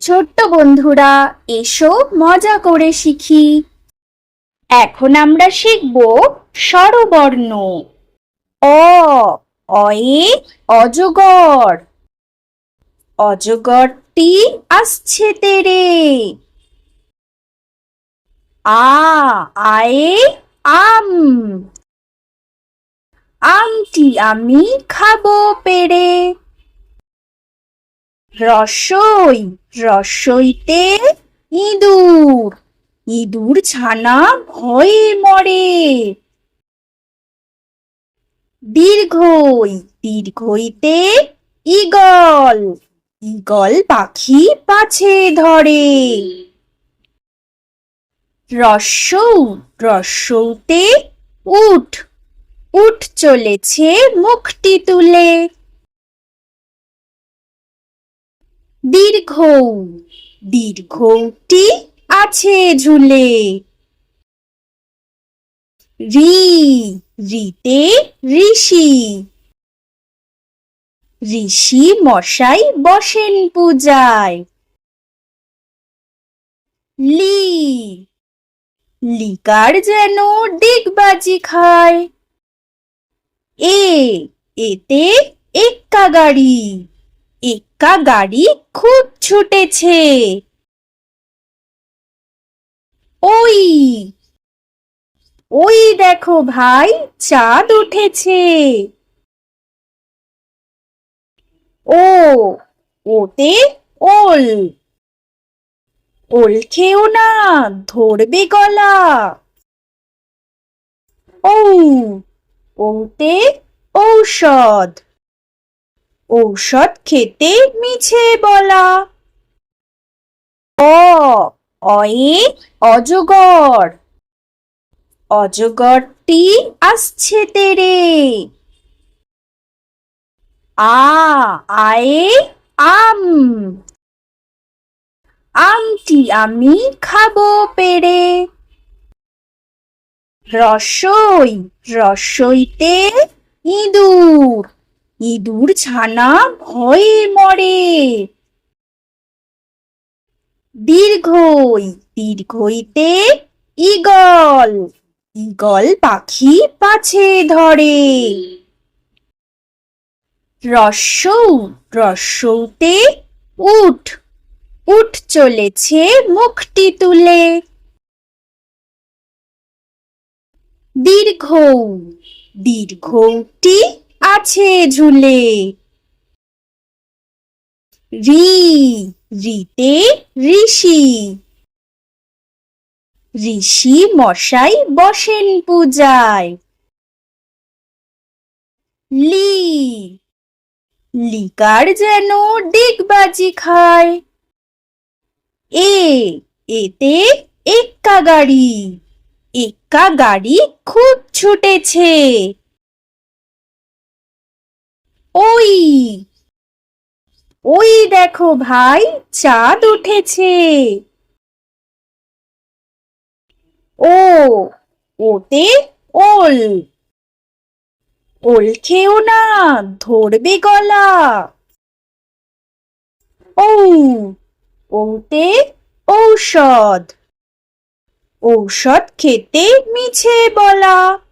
ছোট্ট বন্ধুরা, এসো মজা করে শিখি। এখন আমরা শিখব স্বরবর্ণ। অ, অয়ে অজগর। অজগরটি আসছে তেরে। আ, আয়ে আম। আমটি আমি খাবো পেড়ে। রসই, রসইতে ইঁদুর। ইঁদুর ছানা ভয়ে মরে। দীর্ঘই, দীর্ঘইতে ঈগল। ঈগল পাখি পাছে ধরে। রস্যৌ, রস্যৌতে উট। উট চলেছে মুখটি তুলে। দীর্ঘৌ, দীর্ঘৌটি আছে ঝুলে। ঋ, ঋতে ঋষি। ঋষি মশাই বসেন পূজায়। লি, লিকার যেন ডিগবাজি খায়। এ, এতে এক্কা গাড়ি। এক্কা গাড়ি খুব ছুটেছে। ওই, ওই দেখো ভাই, চাঁদ উঠেছে। ও, ওতে ওল। ওল খেও না, ধরবে গলা। ঔ, ওতে ঔষধ। ঔষধ খেতে মিছে বলা। অ, অয়ে অজগর। অজগরটি আসছে তেরে। আ, আয়ে আম। আমটি আমি খাবো পেড়ে। রসই, রসইতে ইঁদুর। ইঁদুর ছানা ভয়ে মরে। দীর্ঘই, দীর্ঘইতে ঈগল। ঈগল পাখি পাছে ধরে। রস্যৌ, রস্যৌতে উট। উট চলেছে মুখটি তুলে। দীর্ঘৌ, দীর্ঘৌটি আছে ঝুলে। ঋ, ঋতে ঋষি। ঋষি মশাই বসেন পূজায়। লি, লিকার যেন ডিগবাজি খায়। এ, এতে এক্কা গাড়ি। এক্কা গাড়ি খুব ছুটেছে। ওই, ওই দেখো ভাই, চাঁদ উঠেছে। ও, ওতে ওল। ওল খেও না, ধরবে গলা। ঔ, ওতে ঔষধ। ঔষধ খেতে মিছে বলা।